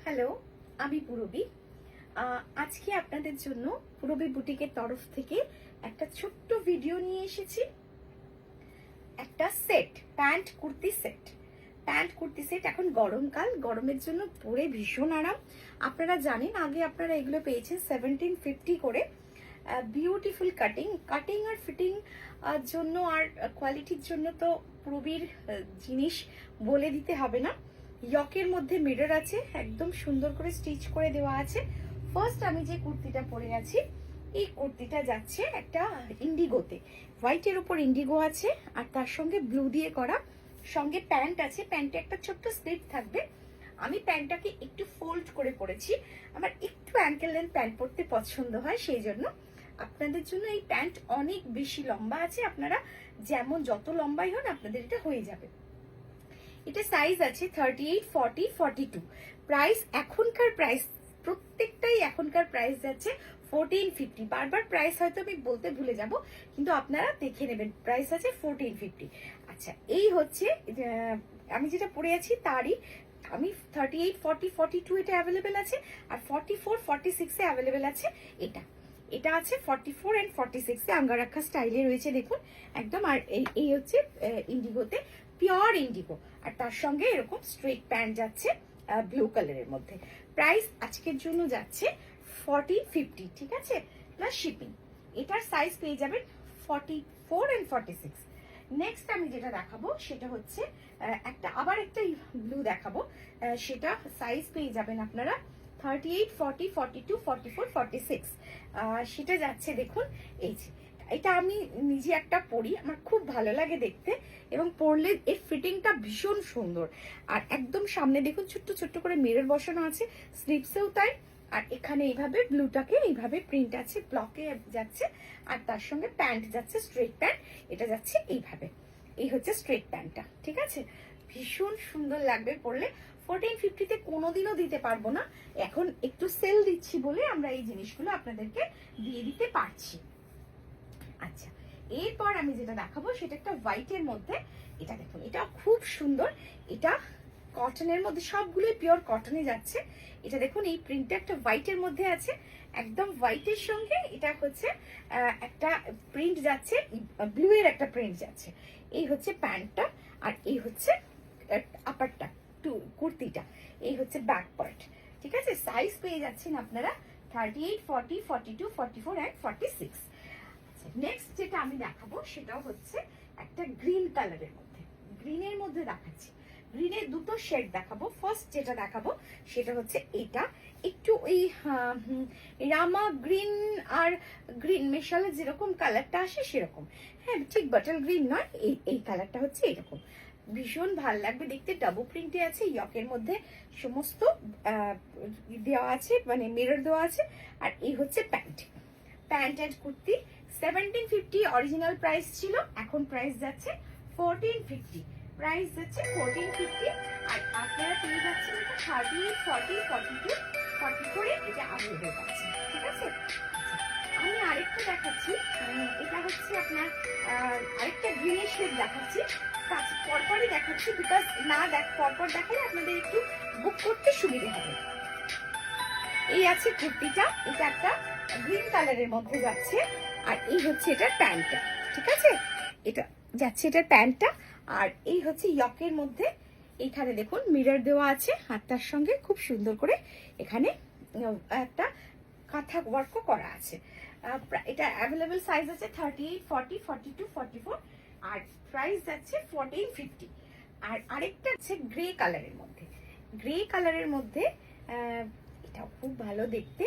Hello, আমি পুরবী। আজকে আপনাদের জন্য পুরবী বুটিকের তরফ থেকে একটা ছোট্ট ভিডিও নিয়ে এসেছি। একটা সেট, প্যান্ট কুর্তি সেট। এখন গরমকাল, গরমের জন্য পরে ভীষণ আরাম। আপনারা জানেন আগে আপনারা এগুলো পেয়েছেন 1750 করে। বিউটিফুল কাটিং আর ফিটিং জন্য আর কোয়ালিটির জন্য তো পুরবীর জিনিস বলে দিতে হবে না। ইয়কের মধ্যে মিরর আছে, একদম সুন্দর করে স্টিচ করে দেওয়া আছে। ফার্স্ট আমি যে কুর্তিটা পরে আছি, এই কুর্তিটা যাচ্ছে একটা ইন্ডিগোতে। হোয়াইটের উপর ইন্ডিগো আছে আর তার সঙ্গে ব্লু দিয়ে করা। সঙ্গে প্যান্ট আছে, প্যান্টে একটা ছোট্ট স্লিপ থাকবে। আমি প্যান্টটাকে একটু ফোল্ড করে পরেছি, আমার একটু অ্যাঙ্কেল লেন্থ প্যান্ট পরতে পছন্দ হয়, সেই জন্য আপনাদের জন্য এই প্যান্ট অনেক বেশি লম্বা আছে। আপনারা যেমন যত লম্বাই হন আপনাদের এটা হয়ে যাবে। এটা সাইজ আছে 38, 40, 42। প্রাইস এখনকার প্রাইস, প্রত্যেকটাই এখনকার প্রাইস যাচ্ছে 1450। বারবার প্রাইস হয়তো আমি বলতে ভুলে যাব, কিন্তু আপনারা দেখে নেবেন। প্রাইস আছে 1450। আচ্ছা, এই হচ্ছে আমি যেটা পরে আছি তারই। আমি 38, 40, 42 এটা অ্যাভেলেবেল আছে, আর 44, 46 এ অ্যাভেলেবেল আছে। এটা আছে 44 এন্ড 46 এ আঙ্গারাখা স্টাইলে রয়েছে, দেখুন একদম। আর এই হচ্ছে ইন্ডিগোতে, পিওর ইন্ডিগো। আর তার সঙ্গে এরকম স্ট্রেট প্যান্ট যাচ্ছে ব্লু কালারের মধ্যে। প্রাইস আজকের জন্য যাচ্ছে 1450, ঠিক আছে, প্লাস শিপিং। এটার সাইজ পেয়ে যাবেন 44 এন্ড 46। নেক্সট আমি যেটা দেখাবো সেটা হচ্ছে আবার একটা ব্লু দেখাবো। সেটা সাইজ পেয়ে যাবেন আপনারা 38, 40, 42, 44, 46। সেটা যাচ্ছে, দেখুন এই যে, এটা আমি নিজে একটা পরি, আমার খুব ভালো লাগে দেখতে, এবং পরলে এর ফিটিংটা ভীষণ সুন্দর। আর একদম সামনে দেখুন ছোট্ট ছোট্ট করে মিরর বসানো আছে, স্লিপসেও তাই। আর এখানে এইভাবে ব্লুটাকে এইভাবে প্রিন্ট আছে, ব্লকে যাচ্ছে। আর তার সঙ্গে প্যান্ট যাচ্ছে স্ট্রেট প্যান্ট, এটা যাচ্ছে এইভাবে। এই হচ্ছে স্ট্রেট প্যান্টটা, ঠিক আছে, ভীষণ সুন্দর লাগবে পরলে। 1450-তে কোনোদিনও দিতে পারবো না, এখন একটু সেল দিচ্ছি বলে আমরা এই জিনিসগুলো আপনাদেরকে দিয়ে দিতে পারছি। আচ্ছা, এরপর আমি যেটা দেখাবো সেটা একটা হোয়াইটের মধ্যে। এটা দেখুন, এটা খুব সুন্দর। এটা কটনের মধ্যে, সবগুলোই পিওর কটনে যাচ্ছে। এটা দেখুন, এই প্রিন্টটা একটা হোয়াইটের মধ্যে আছে, একদম হোয়াইটের সঙ্গে এটা হচ্ছে একটা প্রিন্ট যাচ্ছে, ব্লু এর একটা প্রিন্ট যাচ্ছে। এই হচ্ছে প্যান্টটা, আর এই হচ্ছে আপারটা, কুর্তিটা। এই হচ্ছে ব্যাক পার্ট, ঠিক আছে। সাইজ পেয়ে যাচ্ছেন আপনারা 38, 40, 42, 44 এন্ড 46। নেক্সট যেটা আমি দেখাবো সেটা হচ্ছে একটা গ্রিন কালারের মধ্যে। গ্রিনের মধ্যে দেখাচ্ছি, গ্রিনের দুটো শেড দেখাবো। ফার্স্ট যেটা দেখাবো সেটা হচ্ছে এটা, একটু ওই রামা গ্রিন আর গ্রিন মেশালে যেরকম কালারটা আসে সেরকম। হ্যাঁ, ঠিক বাটল গ্রিন নয়, এই কালারটা হচ্ছে এরকম। ভীষণ ভালো লাগবে দেখতে। ডাবল প্রিন্টে আছে, ইয়কের মধ্যে সমস্ত দেওয়া আছে, মানে মিরর দেওয়া আছে। আর এই হচ্ছে pant and kurti. 1750 original price ছিল, এখন প্রাইস যাচ্ছে 1450। প্রাইস যাচ্ছে 1450। আর আপনারা পেয়ে যাচ্ছেন এটা 38, 40, 42, 44 এ এটা अवेलेबल আছে, ঠিক আছে। আমি আরেকটা দেখাচ্ছি, এটা হচ্ছে আপনার আরেকটা গ্রিনের শেড দেখাচ্ছি। পরপরই দেখাচ্ছি, বিকজ পরপর দেখালে আপনাদের একটু বুক করতে সুবিধা হবে। এই আছে কুর্তিটা, এটা একটা গ্রিন কালারের মধ্যে যাচ্ছে। আর এই হচ্ছে এটার প্যান্টটা, ঠিক আছে, এটা যাচ্ছে এটার প্যান্টটা। আর এই হচ্ছে ইয়কের মধ্যে, এইখানে দেখুন মিরর দেওয়া আছে, আর তার সঙ্গে খুব সুন্দর করে এখানে একটা কাঁথা ওয়ার্কও করা আছে। এটা অ্যাভেলেবেল সাইজ আছে 38, 40, 42, 44। আর প্রাইস যাচ্ছে 1450। আর আরেকটা আছে গ্রে কালারের মধ্যে। গ্রে কালারের মধ্যে এটাও খুব ভালো দেখতে,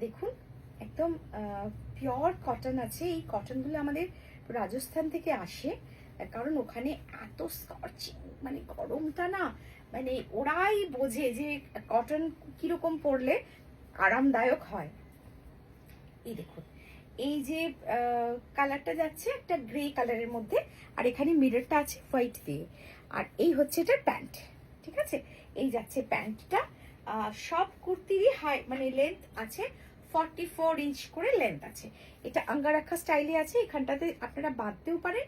দেখুন একদম পিওর কটন আছে। এই কটনগুলো আমাদের রাজস্থান থেকে আসে, কারণ ওখানে এত স্কচিং, মানে গরমটা না, মানে ওরাই বোঝে যে কটন কিরকম পরলে আরামদায়ক হয়। এই দেখুন, এই যে কালারটা যাচ্ছে একটা গ্রে কালারের মধ্যে, আর এখানে মিররটা আছে হোয়াইট দিয়ে। আর এই হচ্ছে এটার প্যান্ট, ঠিক আছে। এই যাচ্ছে প্যান্টটা। সব কুর্তিরই মানে লেন্থ আছে 44 ইঞ্চ করে লেন্থ আছে। এটা আঙ্গারাখা স্টাইলে আছে, এখানটাতে আপনারা বাঁধতেও পারেন,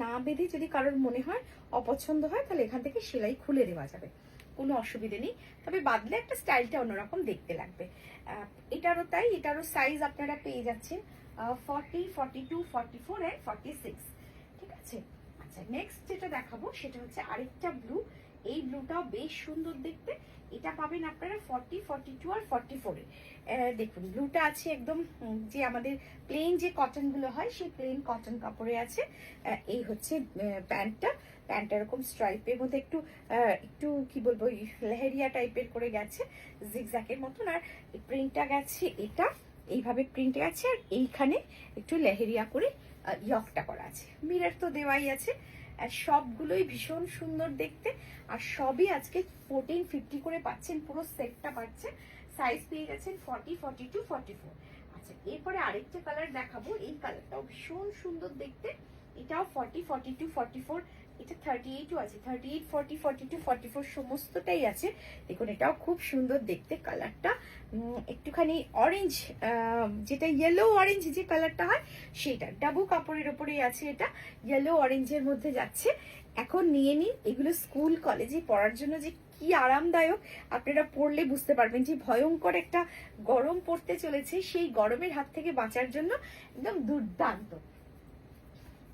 না বেঁধে যদি কারোর মনে হয় অপছন্দ হয় তাহলে এখান থেকে সেলাই খুলে দেওয়া যাবে। কোনো অসুবিধে নেই, তবে বাদলে একটা স্টাইলটা অন্যরকম দেখতে লাগবে। এটারও তাই, এটারও সাইজ আপনারা পেয়ে যাচ্ছেন 40, 42, 44 অ্যান্ড 46। ঠিক আছে। আচ্ছা, নেক্সট যেটা দেখাবো সেটা হচ্ছে আরেকটা ব্লু। এই ব্লুটাও বেশ সুন্দর দেখতে। এটা পাবেন আপনারা 40, 42 আর 44-এ। দেখুন ব্লুটা আছে একদম যে আমাদের প্লেন যে কটনগুলো হয় সেই প্লেন কটন কাপড়ে আছে। এই হচ্ছে প্যান্টটা। প্যান্টটা এরকম স্ট্রাইপের মধ্যে একটু একটু কি বলবো লেহেরিয়া টাইপের করে গেছে, জিগজ্যাগের মতন। আর প্রিন্টটা গেছে এটা এইভাবে প্রিন্ট গেছে, আর এইখানে একটু লেহেরিয়া করে ইয়কটা করা আছে। মিরর তো দেওয়াই আছে। আর সবগুলোই ভীষণ সুন্দর দেখতে, আর সবই আজকে 1450 করে পাচ্ছেন, পুরো সেটটা পাচ্ছেন। সাইজ পেয়ে গেছেন 40, 42, 44। আচ্ছা, এরপরে আরেকটা কালার দেখাবো। এই কালারটাও ভীষণ সুন্দর দেখতে। এটাও 40, 42, 44। এটা 38ও আছে, 38, 40, 42, 44 সমস্তটাই আছে। দেখুন এটাও খুব সুন্দর দেখতে কালারটা। একটুখানি অরেঞ্জ, যেটা ইয়েলো অরেঞ্জ যে কালারটা হয় সেটা ডাবু কাপড়ের ওপরেই আছে। এটা ইয়েলো অরেঞ্জের মধ্যে যাচ্ছে। এখন নিয়ে নিন, এগুলো স্কুল কলেজে পড়ার জন্য যে কি আরামদায়ক আপনারা পড়লে বুঝতে পারবেন যে ভয়ঙ্কর একটা গরম পড়তে চলেছে, সেই গরমের হাত থেকে বাঁচার জন্য একদম দুর্দান্ত।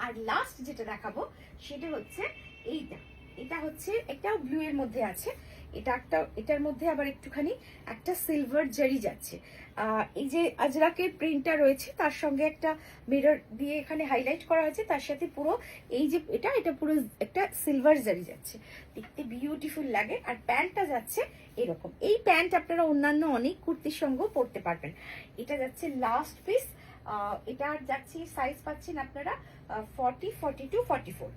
আর লাস্ট যেটা দেখাবো সেটা হচ্ছে এইটা। এটা হচ্ছে এটাও ব্লু এর মধ্যে আছে। এটার মধ্যে আবার একটুখানি একটা সিলভার জারি যাচ্ছে। এই যে আজরাকের প্রিন্টটা রয়েছে তার সঙ্গে একটা মিরর দিয়ে এখানে হাইলাইট করা হয়েছে, তার সাথে পুরো এই যে এটা পুরো একটা সিলভার জারি যাচ্ছে, দেখতে বিউটিফুল লাগে। আর প্যান্টটা যাচ্ছে এরকম। এই প্যান্ট আপনারা অন্যান্য অনেক কুর্তির সঙ্গেও পরতে পারবেন। এটা যাচ্ছে লাস্ট পিস। এটার যাচ্ছে সাইজ পাচ্ছেন আপনারা 40, 42, 44।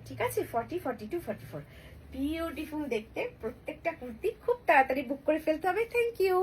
ঠিক আছে, 40, 42, 44। বিউটিফুল দেখতে প্রত্যেকটা কুর্তি। খুব তাড়াতাড়ি বুক করে ফেলতে হবে। Thank you.